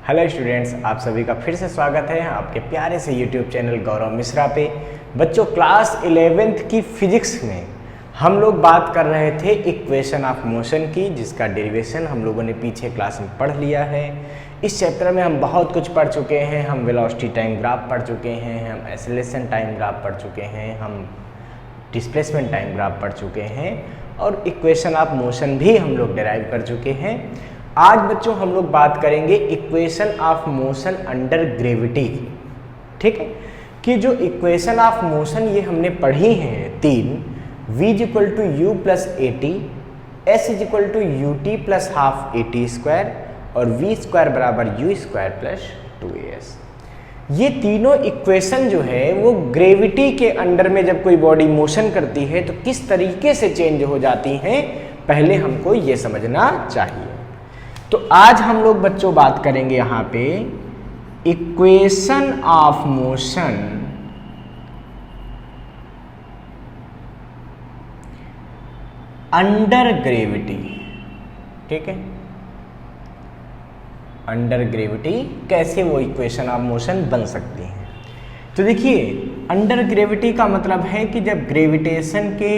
Hello students, आप सभी का फिर से स्वागत है आपके प्यारे से यूट्यूब चैनल गौरव मिश्रा पे। बच्चों, क्लास 11th की फिजिक्स में हम लोग बात कर रहे थे इक्वेशन ऑफ मोशन की, जिसका डेरिवेशन हम लोगों ने पीछे क्लास में पढ़ लिया है। इस चैप्टर में हम बहुत कुछ पढ़ चुके हैं। हम वेलोसिटी टाइम ग्राफ पढ़ चुके हैं, हम एक्सेलरेशन टाइम ग्राफ पढ़ चुके हैं, हम डिस्प्लेसमेंट टाइम ग्राफ पढ़ चुके हैं और इक्वेशन ऑफ मोशन भी हम लोग डिराइव कर चुके हैं। आज बच्चों हम लोग बात करेंगे equation of motion under gravity की। ठीक है, कि जो इक्वेशन ऑफ मोशन ये हमने पढ़ी हैं तीन, v equal to u plus a t, s equal to u t plus half a t square और वी स्क्वायर बराबर यू स्क्वायर प्लस 2as। ये तीनों इक्वेशन जो है वो ग्रेविटी के अंडर में जब कोई बॉडी मोशन करती है तो किस तरीके से चेंज हो जाती हैं, पहले हमको ये समझना चाहिए। तो आज हम लोग बच्चों बात करेंगे यहाँ पे equation of motion under gravity. ठीक है, अंडर ग्रेविटी कैसे वो इक्वेशन ऑफ मोशन बन सकती है। तो देखिए, अंडर ग्रेविटी का मतलब है कि जब ग्रेविटेशन के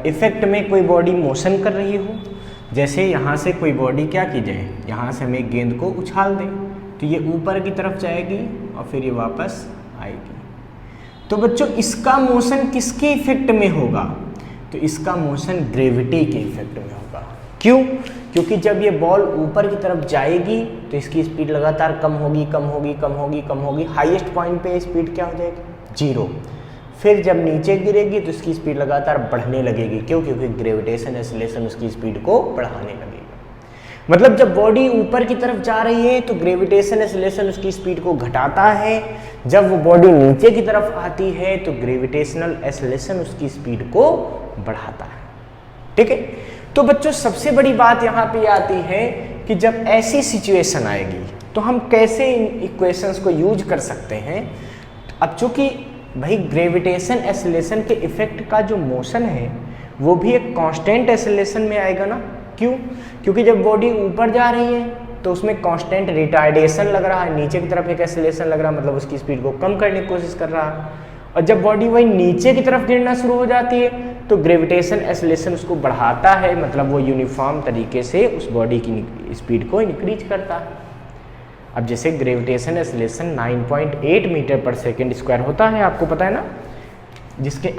इफेक्ट में कोई बॉडी मोशन कर रही हो, जैसे यहाँ से कोई बॉडी क्या की जाए, यहाँ से हम एक गेंद को उछाल दें तो ये ऊपर की तरफ जाएगी और फिर ये वापस आएगी। तो बच्चों इसका मोशन किसके इफेक्ट में होगा? तो इसका मोशन ग्रेविटी के इफेक्ट में होगा। क्यों? क्योंकि जब ये बॉल ऊपर की तरफ जाएगी तो इसकी स्पीड लगातार कम होगी, कम होगी, कम होगी, कम होगी। हाईएस्ट पॉइंट पे स्पीड क्या हो जाएगी? 0। फिर जब नीचे गिरेगी तो इसकी स्पीड लगातार बढ़ने लगेगी। क्यों? क्योंकि ग्रेविटेशन एक्सेलरेशन उसकी स्पीड को बढ़ाने लगेगा। मतलब जब बॉडी ऊपर की तरफ जा रही है तो ग्रेविटेशन एक्सेलरेशन उसकी स्पीड को घटाता है। जब वो बॉडी नीचे की तरफ आती है तो ग्रेविटेशनल एक्सेलरेशन उसकी स्पीड को बढ़ाता है। ठीक है, तो बच्चों सबसे बड़ी बात यहाँ पे आती है कि जब ऐसी सिचुएशन आएगी तो हम कैसे इन इक्वेशंस को यूज कर सकते हैं। अब चूंकि भाई ग्रेविटेशन एक्सेलरेशन के इफेक्ट का जो मोशन है वो भी एक कांस्टेंट एक्सेलरेशन में आएगा ना। क्यों? क्योंकि जब बॉडी ऊपर जा रही है तो उसमें कांस्टेंट रिटार्डेशन लग रहा है, नीचे की तरफ एक एक्सेलरेशन लग रहा है, मतलब उसकी स्पीड को कम करने की कोशिश कर रहा है। और जब बॉडी वही नीचे की तरफ गिरना शुरू हो जाती है तो ग्रेविटेशन एक्सेलरेशन उसको बढ़ाता है, मतलब वो यूनिफॉर्म तरीके से उस बॉडी की स्पीड को इंक्रीज करता है। अब जैसे ग्रेविटेशन एक्सेलरेशन 9.8 मीटर पर सेकेंड स्क्वायर होता है, आपको पता है ना, जिसके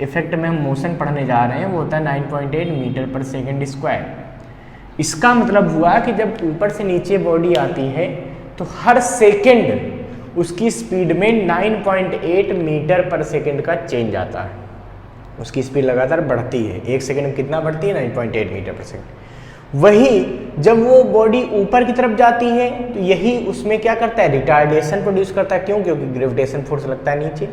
इफेक्ट में हम मोशन पढ़ने जा रहे हैं वो होता है 9.8 मीटर पर सेकेंड स्क्वायर। इसका मतलब हुआ कि जब ऊपर से नीचे बॉडी आती है तो हर सेकेंड उसकी स्पीड में 9.8 मीटर पर सेकेंड का चेंज आता है। उसकी स्पीड लगातार बढ़ती है, एक सेकेंड में कितना बढ़ती है? 9.8 मीटर पर सेकेंड। वही जब वो बॉडी ऊपर की तरफ जाती है तो यही उसमें क्या करता है? रिटार्डेशन प्रोड्यूस करता है। क्यों? क्योंकि ग्रेविटेशन फोर्स लगता है नीचे।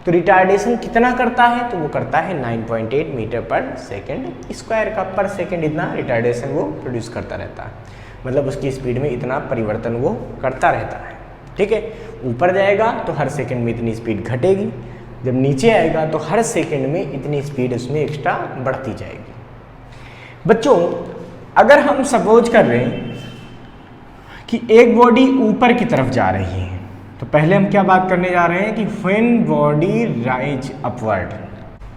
तो रिटार्डेशन कितना करता है? तो वो करता है 9.8 मीटर पर सेकेंड स्क्वायर का। पर सेकेंड इतना रिटार्डेशन वो प्रोड्यूस करता रहता है, मतलब उसकी स्पीड में इतना परिवर्तन वो करता रहता है। ठीक है, ऊपर जाएगा तो हर सेकेंड में इतनी स्पीड घटेगी, जब नीचे आएगा तो हर सेकेंड में इतनी स्पीड उसमें एक्स्ट्रा बढ़ती जाएगी। बच्चों अगर हम सपोज कर रहे हैं कि एक बॉडी ऊपर की तरफ जा रही है तो पहले हम क्या बात करने जा रहे हैं कि व्हेन बॉडी राइज अपवर्ड,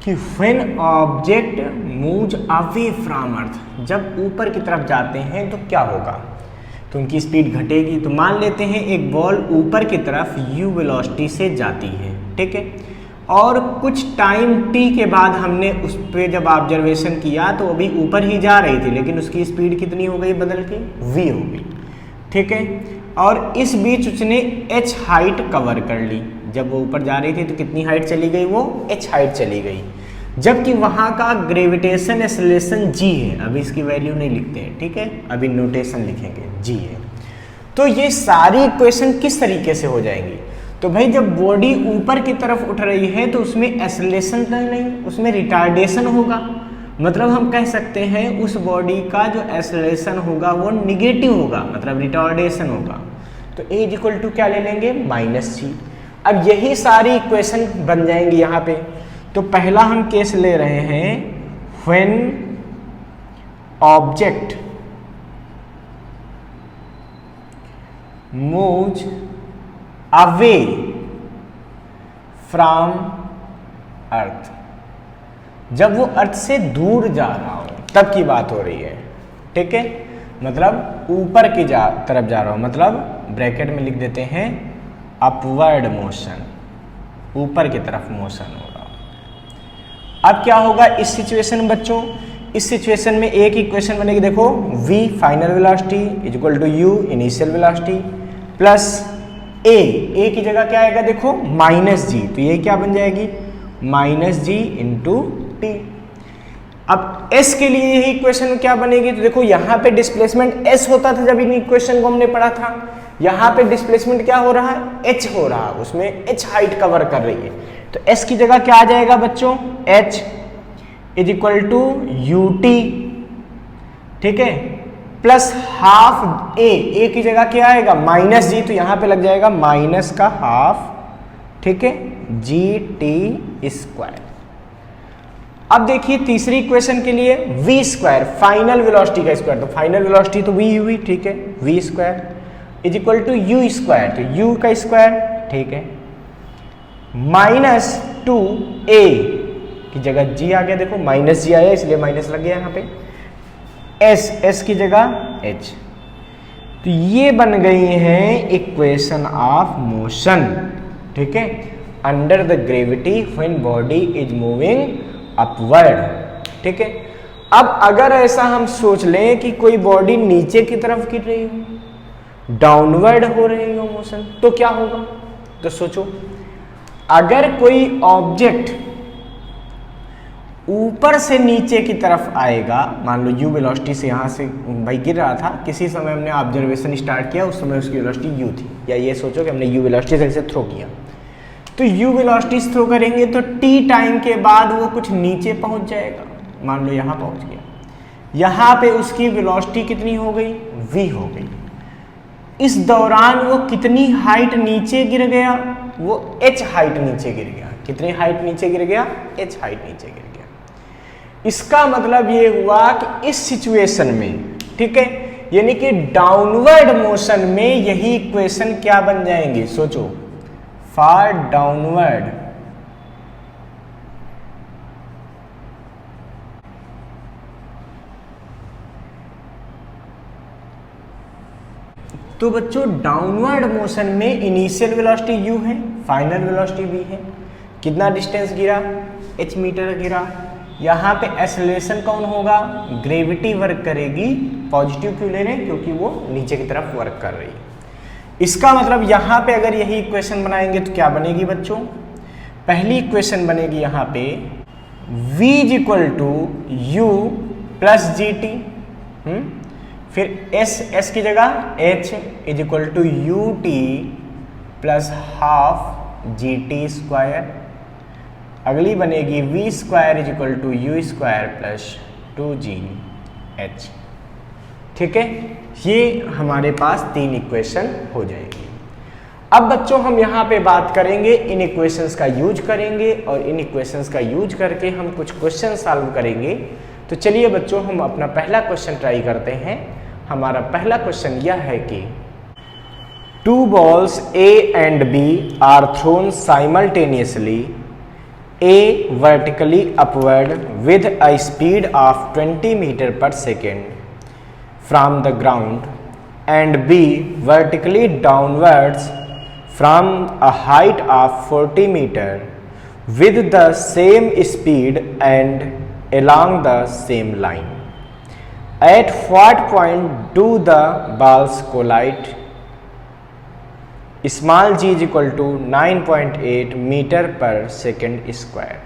कि when object moves away from earth, जब ऊपर की तरफ जाते हैं तो क्या होगा? तो उनकी स्पीड घटेगी। तो मान लेते हैं एक बॉल ऊपर की तरफ u वेलोसिटी से जाती है, ठीक है, और कुछ टाइम t के बाद हमने उस पर जब ऑब्जर्वेशन किया तो अभी ऊपर ही जा रही थी, लेकिन उसकी स्पीड कितनी हो गई बदल के? v हो गई। ठीक है, और इस बीच उसने h हाइट कवर कर ली। जब वो ऊपर जा रही थी तो कितनी हाइट चली गई? वो h हाइट चली गई, जबकि वहाँ का ग्रेविटेशन एक्सेलरेशन g है। अभी इसकी वैल्यू नहीं लिखते हैं, ठीक है, अभी नोटेशन लिखेंगे, g है। तो ये सारी इक्वेशन किस तरीके से हो जाएंगी? तो भाई जब बॉडी ऊपर की तरफ उठ रही है तो उसमें एक्सेलरेशन तो नहीं, उसमें रिटार्डेशन होगा। मतलब हम कह सकते हैं उस बॉडी का जो एक्सेलरेशन होगा वो निगेटिव होगा, मतलब रिटार्डेशन होगा। तो a इक्वल टू क्या ले लेंगे? -c। अब यही सारी इक्वेशन बन जाएंगी यहाँ पे। तो पहला हम केस ले रहे हैं when object moves away from earth, जब वो अर्थ से दूर जा रहा हो तब की बात हो रही है, ठीक है। मतलब ऊपर की तरफ जा रहा हो, मतलब ब्रैकेट में लिख देते हैं अपवर्ड मोशन, ऊपर की तरफ मोशन हो रहा हो। अब क्या होगा इस सिचुएशन में बच्चों, इस सिचुएशन में एक इक्वेशन बनेगी, देखो v final velocity is equal to u initial velocity plus a की जगह क्या आएगा देखो माइनस जी, तो ये क्या बन जाएगी माइनस जी इंटू टी। अब s के लिए यही इक्वेशन क्या बनेगी, तो देखो यहाँ पे डिस्प्लेसमेंट s होता था जब इन इक्वेशन को हमने पढ़ा था, यहाँ पे डिस्प्लेसमेंट क्या हो रहा है h हो रहा है, उसमें h हाइट कवर कर रही है, तो s की जगह क्या आ जाएगा बच्चों h is equal to u t, ठीक है, प्लस हाफ ए की जगह क्या आएगा माइनस जी, तो यहां पे लग जाएगा माइनस का हाफ, ठीक है, जी टी स्क्वायर। अब देखिए तीसरी इक्वेशन के लिए v स्क्वायर फाइनल वेलोसिटी का स्क्वायर, तो फाइनल वेलोसिटी तो v हुई, ठीक है, v square is equal to u square, तो u का स्क्वायर, ठीक है, माइनस टू a की जगह g आ गया, देखो माइनस जी आया इसलिए माइनस लग गया यहाँ पे, s की जगह h, तो ये बन गई हैं इक्वेशन ऑफ मोशन, ठीक है, under the gravity when body is moving upward, ठीक है। अब अगर ऐसा हम सोच लें कि कोई बॉडी नीचे की तरफ गिर रही हो, डाउनवर्ड हो रही हो मोशन, तो क्या होगा, तो सोचो अगर कोई ऑब्जेक्ट ऊपर से नीचे की तरफ आएगा, मान लो u वेलोसिटी से यहाँ से भाई गिर रहा था, किसी समय हमने ऑब्जर्वेशन स्टार्ट किया, उस समय उसकी वेलोसिटी u थी, या ये सोचो कि हमने u वेलोसिटी से इसे थ्रो किया, तो u वेलोसिटी से थ्रो करेंगे तो t टाइम के बाद वो कुछ नीचे पहुंच जाएगा, मान लो यहाँ पहुंच गया, यहाँ पे उसकी वेलोसिटी कितनी हो गई v हो गई, इस दौरान वो कितनी हाइट नीचे गिर गया, वो h हाइट नीचे गिर गया, कितनी हाइट नीचे गिर गया h हाइट नीचे गिर गया। इसका मतलब ये हुआ कि इस सिचुएशन में, ठीक है, यानी कि डाउनवर्ड मोशन में यही इक्वेशन क्या बन जाएंगे, सोचो फॉर डाउनवर्ड तो बच्चों डाउनवर्ड मोशन में इनिशियल वेलोसिटी u है, फाइनल वेलोसिटी v है, कितना डिस्टेंस गिरा h मीटर गिरा, यहाँ पे एक्सेलरेशन कौन होगा, ग्रेविटी वर्क करेगी, पॉजिटिव क्यों ले रहे हैं क्योंकि वो नीचे की तरफ वर्क कर रही है। इसका मतलब यहाँ पे अगर यही इक्वेशन बनाएंगे तो क्या बनेगी बच्चों, पहली इक्वेशन बनेगी यहाँ पे v is equal to u plus g t, फिर s की जगह h is equal to u t plus half g t square, अगली बनेगी v square is equal to u square plus 2gh, ठीक है, ये हमारे पास तीन इक्वेशन हो जाएगी। अब बच्चों हम यहाँ पे बात करेंगे, इन इक्वेशंस का यूज करेंगे और इन इक्वेशंस का यूज करके हम कुछ क्वेश्चन सॉल्व करेंगे। तो चलिए बच्चों हम अपना पहला क्वेश्चन ट्राई करते हैं। हमारा पहला क्वेश्चन यह है कि two balls A and B are thrown simultaneously, A vertically upward with a speed of 20 meter per second from the ground and B vertically downwards from a height of 40 meter with the same speed and along the same line. At what point do the balls collide? Small g is equal to 9.8 metre पर second square.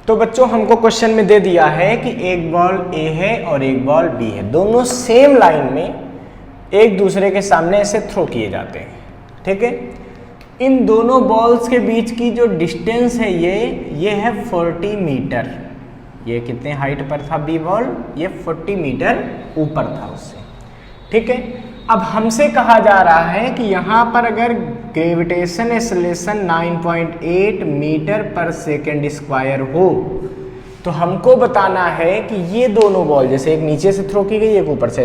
तो बच्चों हमको question में दे दिया है कि एक ball A है और एक बॉल B है, दोनों सेम लाइन में एक दूसरे के सामने ऐसे थ्रो किए जाते हैं, ठीक है। इन दोनों बॉल्स के बीच की जो डिस्टेंस है ये है 40 मीटर। ये कितने हाइट पर था B बॉल, ये 40 मीटर ऊपर था उससे, ठीक है। अब हमसे कहा जा रहा है कि यहाँ पर अगर ग्रेविटेशन एक्सेलरेशन 9.8 मीटर पर सेकेंड स्क्वायर हो तो हमको बताना है कि ये दोनों बॉल, जैसे एक नीचे से थ्रो की गई एक ऊपर से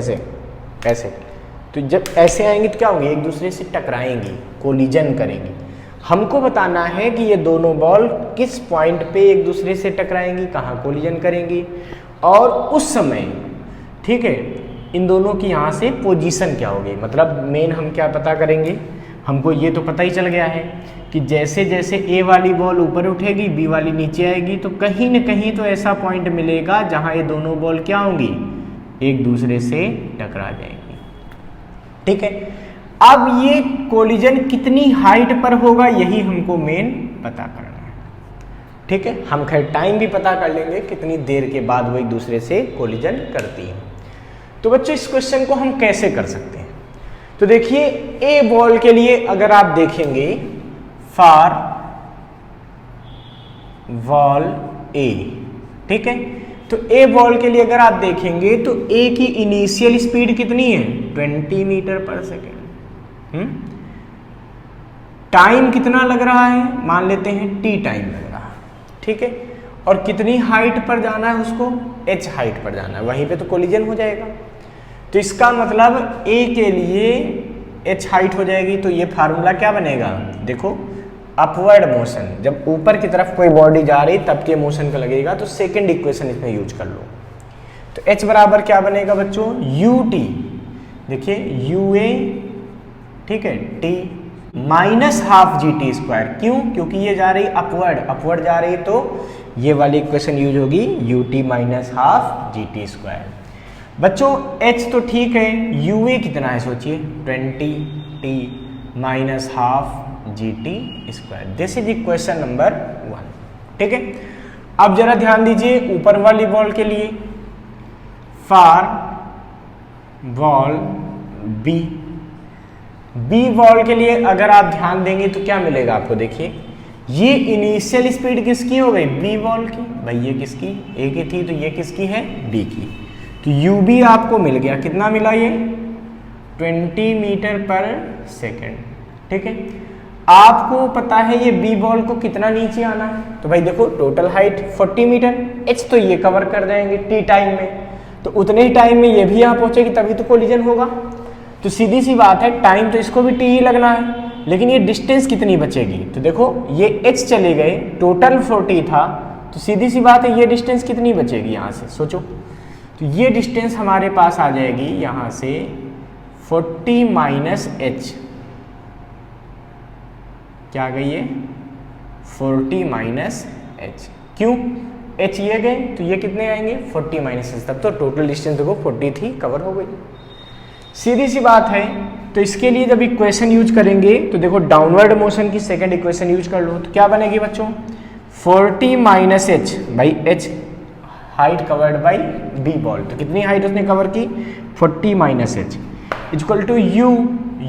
ऐसे तो जब ऐसे आएंगी तो क्या होंगी, एक दूसरे से टकराएंगी, कोलिजन करेंगी। हमको बताना है कि ये दोनों बॉल किस पॉइंट पे एक दूसरे से टकराएंगी, कहाँ कोलिजन करेंगी, और उस समय, ठीक है, इन दोनों की यहाँ से पोजीशन क्या होगी। मतलब मेन हम क्या पता करेंगे, हमको ये तो पता ही चल गया है कि जैसे जैसे ए वाली बॉल ऊपर उठेगी बी वाली नीचे आएगी, तो कहीं न कहीं तो ऐसा पॉइंट मिलेगा जहाँ ये दोनों बॉल क्या होंगी, एक दूसरे से टकरा जाएंगी। ठीक है, अब ये कोलिजन कितनी हाइट पर होगा, यही हमको मेन पता करना है। ठीक है, हम खैर टाइम भी पता कर लेंगे कितनी देर के बाद वो एक दूसरे से कोलिजन करती है। तो बच्चों इस क्वेश्चन को हम कैसे कर सकते हैं, तो देखिए ए बॉल के लिए अगर आप देखेंगे, फॉर बॉल ए, ठीक है, तो ए बॉल के लिए अगर आप देखेंगे तो ए की इनिशियल स्पीड कितनी है, 20 मीटर पर सेकेंड। टाइम कितना लग रहा है, मान लेते हैं टी टाइम लग रहा है, ठीक है, और कितनी हाइट पर जाना है उसको, h हाइट पर जाना है, वहीं पे तो कोलिजन हो जाएगा। तो इसका मतलब ए के लिए h हाइट हो जाएगी, तो ये फार्मूला क्या बनेगा, देखो अपवर्ड मोशन, जब ऊपर की तरफ कोई बॉडी जा रही तब के मोशन का लगेगा, तो सेकंड इक्वेशन इसमें यूज कर लो। तो h बराबर क्या बनेगा बच्चों, ut, देखिए ua, ठीक है, t minus half g t square. क्यों, क्योंकि ये जा रही अपवर्ड, अपवर्ड जा रही, तो ये वाली इक्वेशन यूज होगी ut minus half g t square. बच्चों h तो ठीक है, ua कितना है सोचिए, 20t minus half g t square. This is equation number 1। ठीक है, अब जरा ध्यान दीजिए ऊपर वाली बॉल के लिए, for ball B, B ball के लिए अगर आप ध्यान देंगे तो क्या मिलेगा आपको, देखिए ये इनिशियल स्पीड किसकी हो गई, बी बॉल की, भाई ये किसकी, ए की थी, तो ये किसकी है, बी की। तो यू बी आपको मिल गया, कितना मिला ये, 20 मीटर पर सेकेंड। ठीक है, आपको पता है ये बी बॉल को कितना नीचे आना है, तो भाई देखो टोटल हाइट 40 मीटर, एच तो ये कवर कर जाएंगे टी टाइम में, तो उतने ही टाइम में ये भी यहाँ पहुंचेगी, तभी तो कोलिजन होगा। तो सीधी सी बात है, टाइम तो इसको भी टी ही लगना है, लेकिन ये डिस्टेंस कितनी बचेगी, तो देखो ये एच चले गए, टोटल 40 था, तो सीधी सी बात है ये डिस्टेंस कितनी बचेगी यहाँ से, सोचो। तो ये डिस्टेंस हमारे पास आ जाएगी यहाँ से 40 माइनस एच, क्या आ गई है, 40 माइनस एच। क्यों, एच ये गए तो ये कितने आएंगे, 40 माइनस एच, तब तो टोटल डिस्टेंस देखो 40 थी, कवर हो गई। सीधी सी बात है, तो इसके लिए जब इक्वेशन यूज करेंगे तो देखो डाउनवर्ड मोशन की सेकंड इक्वेशन यूज कर लो, तो क्या बनेगी बच्चों, 40 माइनस एच, भाई h height covered by B ball, तो कितनी हाइट उसने कवर की, 40 minus h equal to u,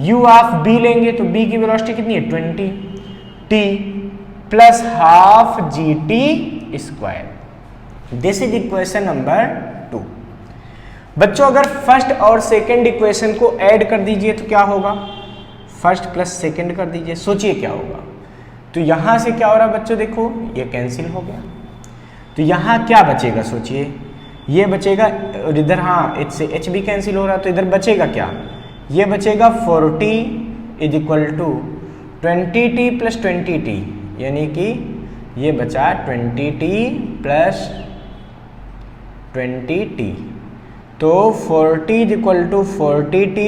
u of B लेंगे तो बी की वेलोसिटी कितनी है, 20 t plus half g t square. This is equation number 2। बच्चों अगर फर्स्ट और सेकंड इक्वेशन को ऐड कर दीजिए तो क्या होगा, फर्स्ट प्लस सेकंड कर दीजिए, सोचिए क्या होगा। तो यहां से क्या हो रहा है बच्चों, देखो ये कैंसिल हो गया, तो यहां क्या बचेगा सोचिए, ये बचेगा, और इधर हाँ एच से एच भी कैंसिल हो रहा, तो इधर बचेगा क्या, ये बचेगा 40 is equal to 20t plus 20t, यानी कि ये बचा 20t प्लस 20t, तो 40 इज इक्वल टू 40t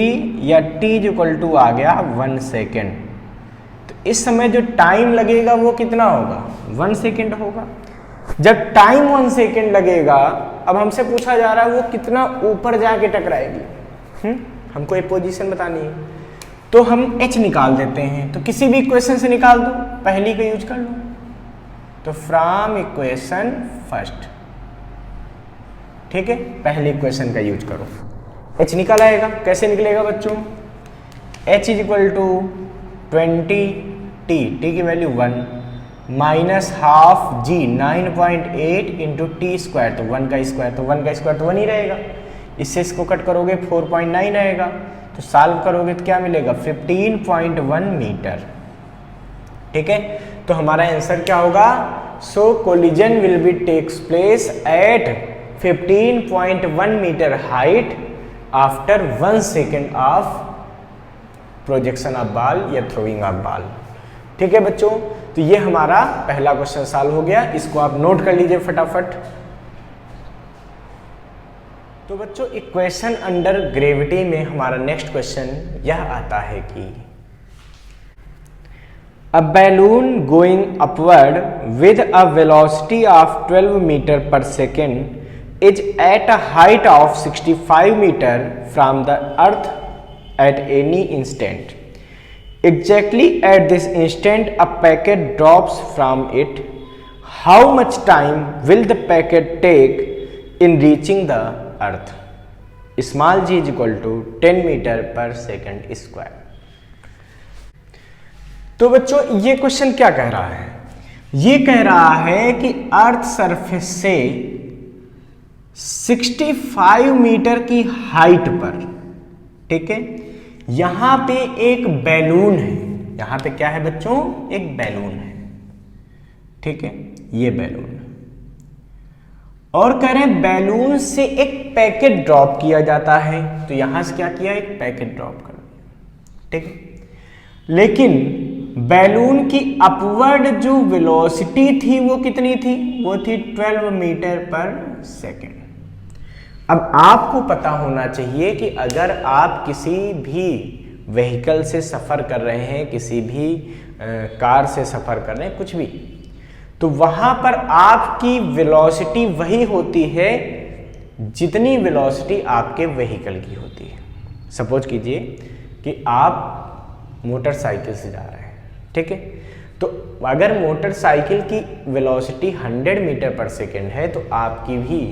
या t इज इक्वल टू आ गया 1 सेकेंड। तो इस समय जो टाइम लगेगा वो कितना होगा, 1 सेकेंड होगा। जब टाइम 1 सेकेंड लगेगा, अब हमसे पूछा जा रहा है वो कितना ऊपर जाके टकराएगी, हमको एक पोजीशन बतानी है, तो हम h निकाल देते हैं, तो किसी भी इक्वेशन से निकाल दो, पहली का यूज कर लो, तो फ्रॉम इक्वेशन फर्स्ट, ठीक है, पहली इक्वेशन का यूज करो, h निकल आएगा। कैसे निकलेगा बच्चों, h is equal to 20t, t की value 1 minus half g 9.8 into t square, तो 1 का स्क्वायर, तो 1 का स्क्वायर तो 1 ही रहेगा, इससे इसको कट करोगे 4.9 आएगा, तो सॉल्व करोगे तो क्या मिलेगा, 15.1 मीटर। ठीक है, तो हमारा आंसर क्या होगा, so collision will be takes place at 15.1 meter height after 1 second of projection of ball या थ्रोइंग ऑफ बॉल। ठीक है बच्चों, तो ये हमारा पहला क्वेश्चन सॉल्व हो गया, इसको आप नोट कर लीजिए फटाफट। तो बच्चों इक्वेशन अंडर ग्रेविटी में हमारा नेक्स्ट क्वेश्चन यह आता है कि a balloon going upward with a velocity of 12 meter पर second is at a height of 65 meter from the earth at any instant. Exactly at this instant a packet drops from it. How much time will the packet take in reaching the earth? Small g is equal to 10 meter per second square. तो बच्चों ये question क्या कह रहा है? ये कह रहा है कि अर्थ सरफेस से 65 मीटर की हाइट पर, ठीक है, यहां पे एक बैलून है। यहां पे क्या है बच्चों? एक बैलून है, ठीक है, ये बैलून है। और कह रहे हैं बैलून से एक पैकेट ड्रॉप किया जाता है, तो यहां से क्या किया? एक पैकेट ड्रॉप कर दिया, ठीक है। लेकिन बैलून की अपवर्ड जो वेलोसिटी थी वो कितनी थी? वो थी 12 मीटर पर सेकेंड। अब आपको पता होना चाहिए कि अगर आप किसी भी व्हीकल से सफ़र कर रहे हैं, किसी भी कार से सफ़र कर रहे हैं, कुछ भी, तो वहाँ पर आपकी वेलोसिटी वही होती है जितनी वेलोसिटी आपके व्हीकल की होती है। सपोज कीजिए कि आप मोटरसाइकिल से जा रहे हैं, ठीक है, तो अगर मोटरसाइकिल की वेलोसिटी 100 मीटर पर सेकेंड है तो आपकी भी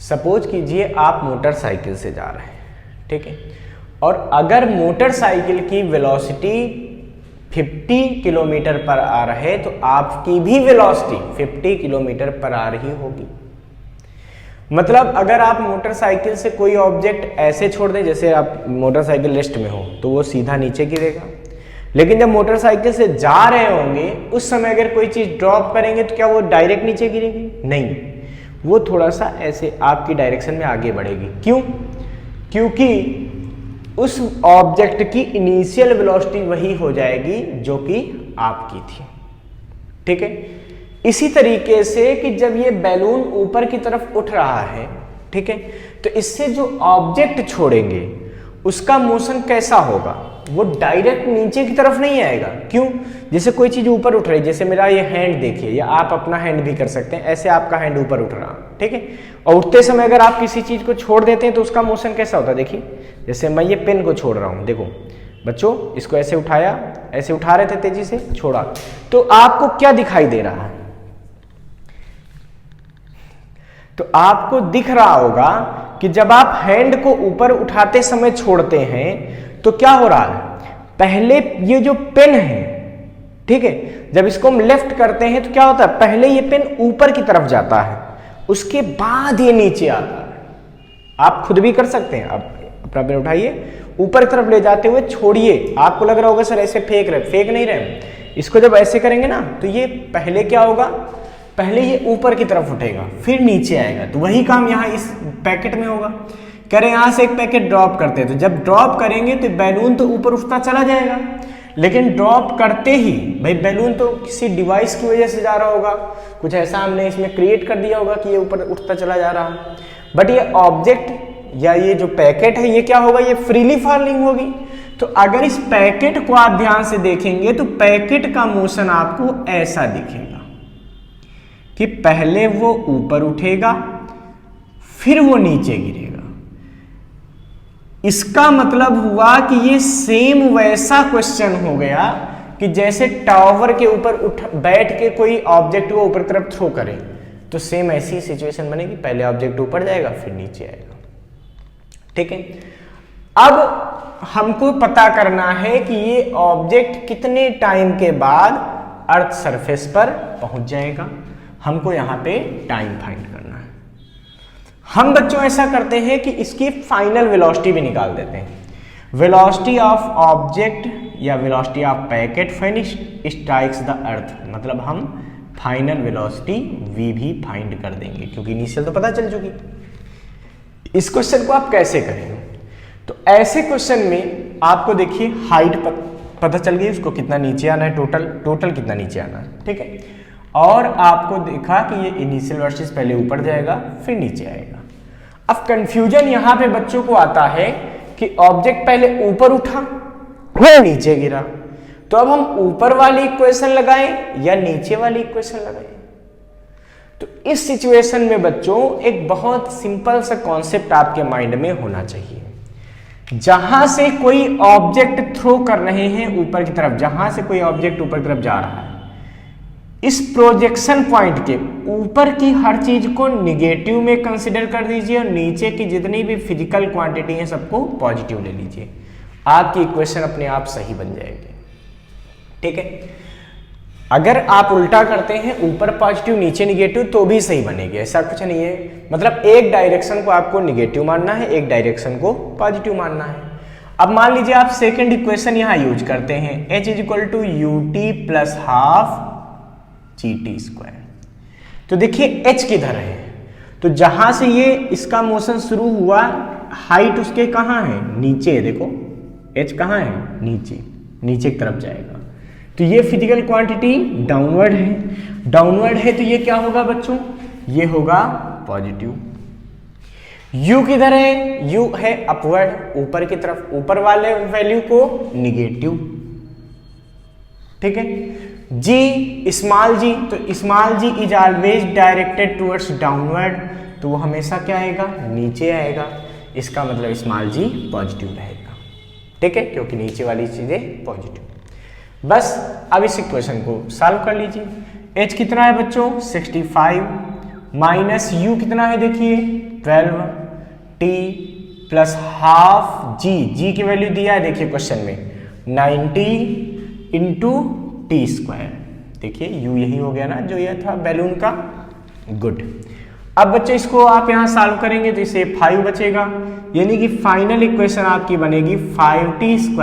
सपोज कीजिए आप मोटरसाइकिल से जा रहे हैं, ठीक है, और अगर मोटरसाइकिल की वेलोसिटी 50 किलोमीटर पर आ रहे है तो आपकी भी वेलोसिटी 50 किलोमीटर पर आ रही होगी। मतलब अगर आप मोटरसाइकिल से कोई ऑब्जेक्ट ऐसे छोड़ दें, जैसे आप मोटरसाइकिल रेस्ट में हो तो वो सीधा नीचे गिरेगा, लेकिन जब मोटरसाइकिल से जा रहे होंगे उस समय अगर कोई चीज़ ड्रॉप करेंगे तो क्या वो डायरेक्ट नीचे गिरेगी? नहीं, वो थोड़ा सा ऐसे आपकी डायरेक्शन में आगे बढ़ेगी। क्यों? क्योंकि उस ऑब्जेक्ट की इनिशियल वेलोसिटी वही हो जाएगी जो कि आपकी थी, ठीक है। इसी तरीके से कि जब ये बैलून ऊपर की तरफ उठ रहा है, ठीक है, तो इससे जो ऑब्जेक्ट छोड़ेंगे उसका मोशन कैसा होगा? वो डायरेक्ट नीचे की तरफ नहीं आएगा। क्यों? जैसे कोई चीज ऊपर उठ रही है, जैसे मेरा ये हैंड देखिए, या आप अपना हैंड भी कर सकते हैं, ऐसे आपका हैंड ऊपर उठ रहा, ठीक है, और उठते समय अगर आप किसी चीज को छोड़ देते हैं तो उसका मोशन कैसा होता है? देखिए, जैसे मैं ये पेन को छोड़ रहा हूं, देखो बच्चों, इसको ऐसे उठाया, ऐसे उठा रहे थे, तेजी से छोड़ा, तो आपको क्या दिखाई दे रहा है? तो आपको दिख रहा होगा कि जब आप हैंड को ऊपर उठाते समय छोड़ते हैं तो क्या हो रहा है? पहले ये जो पेन है, ठीक है, जब इसको हम लेफ्ट करते हैं तो क्या होता है? पहले ये पेन ऊपर की तरफ जाता है, उसके बाद ये नीचे आता है। आप खुद भी कर सकते हैं, आप अपना पेन उठाइए, ऊपर की तरफ ले जाते हुए छोड़िए। आपको लग रहा होगा सर ऐसे फेंक रहे, फेंक नहीं रहे, इसको जब ऐसे करेंगे ना तो ये पहले क्या होगा? पहले ये ऊपर की तरफ उठेगा, फिर नीचे आएगा। तो वही काम यहाँ इस पैकेट में होगा। कह रहे हैं यहाँ से एक पैकेट ड्रॉप करते हैं, तो जब ड्रॉप करेंगे तो बैलून तो ऊपर उठता चला जाएगा, लेकिन ड्रॉप करते ही भाई बैलून तो किसी डिवाइस की वजह से जा रहा होगा, कुछ ऐसा हमने इसमें क्रिएट कर दिया होगा कि ये ऊपर उठता चला जा रहा है। बट ये ऑब्जेक्ट या ये जो पैकेट है ये क्या होगा? ये फ्रीली फॉलिंग होगी। तो अगर इस पैकेट को आप ध्यान से देखेंगे तो पैकेट का मोशन आपको ऐसा दिखेगा कि पहले वो ऊपर उठेगा, फिर वो नीचे गिरेगा। इसका मतलब हुआ कि ये सेम वैसा क्वेश्चन हो गया कि जैसे टावर के ऊपर बैठ के कोई ऑब्जेक्ट को ऊपर तरफ थ्रो करे, तो सेम ऐसी सिचुएशन बनेगी, पहले ऑब्जेक्ट ऊपर जाएगा फिर नीचे आएगा, ठीक है। अब हमको पता करना है कि ये ऑब्जेक्ट कितने टाइम के बाद अर्थ सरफेस पर पहुंच जाएगा। हमको यहाँ पे टाइम फाइंड करना है। हम बच्चों ऐसा करते हैं कि इसकी फाइनल वेलोसिटी भी निकाल देते हैं। वेलोसिटी ऑफ ऑब्जेक्ट या velocity of packet when it strikes the earth, मतलब हम फाइनल वेलोसिटी v भी फाइंड कर देंगे, क्योंकि इनिशियल तो पता चल चुकी। इस क्वेश्चन को आप कैसे करेंगे? तो ऐसे क्वेश्चन में आपको देखिए हाइट पता चल गई, उसको कितना नीचे आना है, टोटल कितना नीचे आना है, ठीक है। और आपको देखा कि ये इनिशियल वर्सेस पहले ऊपर जाएगा फिर नीचे आएगा। अब कंफ्यूजन यहाँ पे बच्चों को आता है कि ऑब्जेक्ट पहले ऊपर उठा फिर नीचे गिरा, तो अब हम ऊपर वाली इक्वेशन लगाएं या नीचे वाली इक्वेशन लगाएं? तो इस सिचुएशन में बच्चों एक बहुत सिंपल सा कॉन्सेप्ट आपके माइंड में होना चाहिए। जहां से कोई ऑब्जेक्ट थ्रो कर रहे हैं ऊपर की तरफ, जहां से कोई ऑब्जेक्ट ऊपर की तरफ जा रहा है, इस प्रोजेक्शन पॉइंट के ऊपर की हर चीज को निगेटिव में कंसीडर कर दीजिए और नीचे की जितनी भी फिजिकल क्वांटिटी है सबको पॉजिटिव ले लीजिए। आपकी इक्वेशन अपने आप सही बन जाएगी, ठीक है। अगर आप उल्टा करते हैं, ऊपर पॉजिटिव नीचे निगेटिव, तो भी सही बनेगी, ऐसा कुछ नहीं है। मतलब एक डायरेक्शन को आपको निगेटिव मानना है, एक डायरेक्शन को पॉजिटिव मानना है। अब मान लीजिए आप सेकंड इक्वेशन यहां यूज करते हैं, h = ut + ½ gt²। तो देखिए h किधर है, तो जहां से ये इसका मोशन शुरू हुआ, हाइट उसके कहां है, नीचे है। देखो h कहां है, नीचे की तरफ जाएगा। तो ये फिजिकल क्वांटिटी डाउनवर्ड है, तो ये क्या होगा बच्चों, ये होगा पॉजिटिव। u किधर है, u है अपवर्ड, ऊपर की तरफ, ऊपर वाले वैल्यू को निगेटिव, ठीक है। g स्मॉल g, तो small g is always directed towards downward, तो वो हमेशा क्या आएगा, नीचे आएगा। इसका मतलब स्मॉल g पॉजिटिव रहेगा, ठीक है, क्योंकि नीचे वाली चीजें पॉजिटिव। बस अब इस इक्वेशन को सॉल्व कर लीजिए। h कितना है बच्चों, 65 माइनस u कितना है, देखिए 12 t + ½ g की वैल्यू दिया है, देखिए क्वेश्चन में 90 × t²। देखिए u यही हो गया ना, जो यह था बैलून का, गुड। अब बच्चे इसको आप यहां सॉल्व करेंगे तो इसे 5 बचेगा, यानी कि फाइनल इक्वेशन आपकी बनेगी 5t² -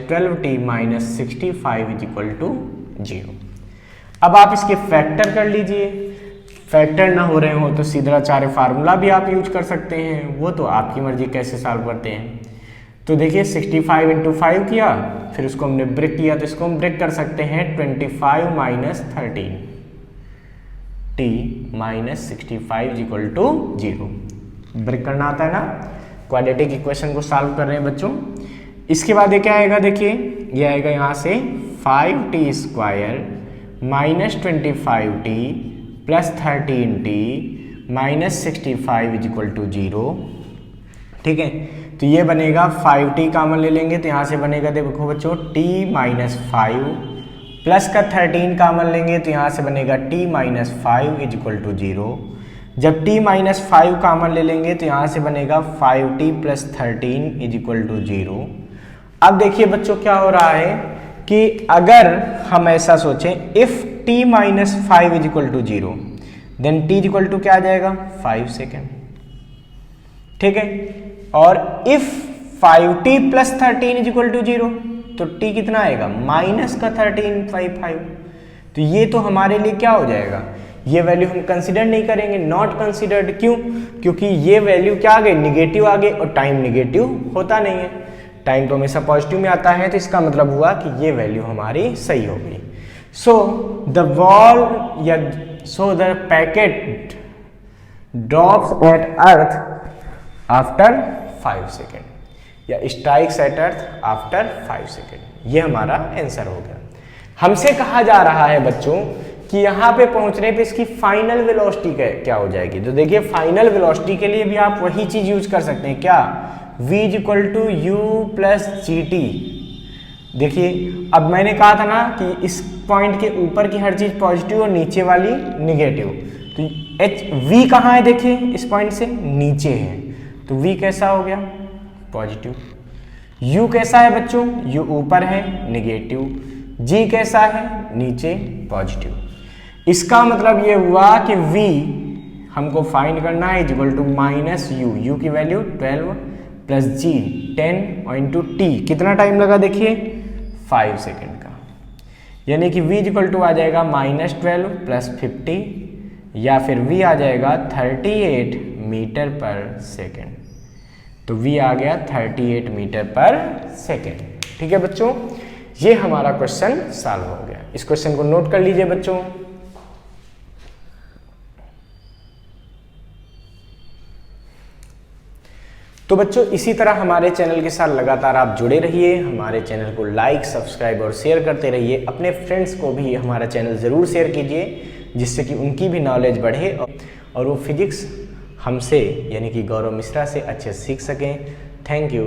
12t - 65 = 0। अब आप इसके फैक्टर कर लीजिए। फैक्टर ना हो रहे हो तो सीधाचार्य फार्मूला भी आप यूज कर सकते हैं, वो तो आपकी मर्जी कैसे सॉल्व करते हैं। तो देखिए 65 × 5 किया, फिर उसको हमने ब्रेक किया, तो इसको हम ब्रेक कर सकते हैं 25 - 13 t - 65 = 0। ब्रेक करना आता है ना, क्वाड्रेटिक इक्वेशन को सॉल्व कर रहे हैं बच्चों। इसके बाद ये क्या आएगा, देखिए ये आएगा यहाँ से 5t² - 25t + 13t - 65 = 0, ठीक है। तो ये बनेगा 5t कॉमन ले लेंगे, तो यहाँ से बनेगा, देखो बच्चों t - 5 प्लस का 13 कॉमन लेंगे, तो यहाँ से बनेगा t - 5 = 0। जब t - 5 कॉमन ले लेंगे तो यहाँ से बनेगा 5t + 13 = 0। अब देखिए बच्चों क्या हो रहा है कि अगर हम ऐसा सोचें, इफ t - 5 = 0, देन t = क्या आ जाएगा, 5 सेकेंड, ठीक है। और इफ 5t + 13 = 0, तो t कितना आएगा, -13.5। तो ये तो हमारे लिए क्या हो जाएगा, ये वैल्यू हम कंसीडर नहीं करेंगे, नॉट कंसीडर्ड। क्यों, क्योंकि ये वैल्यू क्या आ गई, निगेटिव आ गई, और टाइम निगेटिव होता नहीं है, टाइम तो हमेशा पॉजिटिव में आता है। तो इसका मतलब हुआ कि ये वैल्यू हमारी सही हो गई। So the packet drops at earth after 5 second, या strikes at earth after 5 second. ये हमारा आंसर हो गया। हमसे कहा जा रहा है बच्चों कि यहाँ पे पहुंचने पे इसकी फाइनल वेलोसिटी क्या हो जाएगी। तो देखिए फाइनल वेलोसिटी के लिए भी आप वही चीज यूज कर सकते हैं, क्या, v = u + gt। देखिए अब मैंने कहा था ना कि इस पॉइंट के ऊपर की हर चीज पॉजिटिव और नीचे वाली निगेटिव। तो v कहाँ है, देखिए इस पॉइंट से नीचे है, तो v कैसा हो गया, पॉजिटिव। u कैसा है बच्चों, u ऊपर है, निगेटिव। g कैसा है, नीचे, पॉजिटिव। इसका मतलब ये हुआ कि v हमको फाइंड करना है =-u, u की वैल्यू 12 + g 10 × t। कितना टाइम लगा, देखिए 5 सेकेंड का। यानी कि v इक्वल टू आ जाएगा -12 + 50 या फिर v आ जाएगा 38 मीटर पर सेकेंड। तो v आ गया 38 मीटर पर सेकेंड। ठीक है बच्चों, ये हमारा क्वेश्चन सॉल्व हो गया। इस क्वेश्चन को नोट कर लीजिए बच्चों। तो बच्चों इसी तरह हमारे चैनल के साथ लगातार आप जुड़े रहिए, हमारे चैनल को लाइक, सब्सक्राइब और शेयर करते रहिए। अपने फ्रेंड्स को भी हमारा चैनल ज़रूर शेयर कीजिए, जिससे कि उनकी भी नॉलेज बढ़े और वो फिजिक्स हमसे यानी कि गौरव मिश्रा से अच्छे से सीख सकें। Thank you.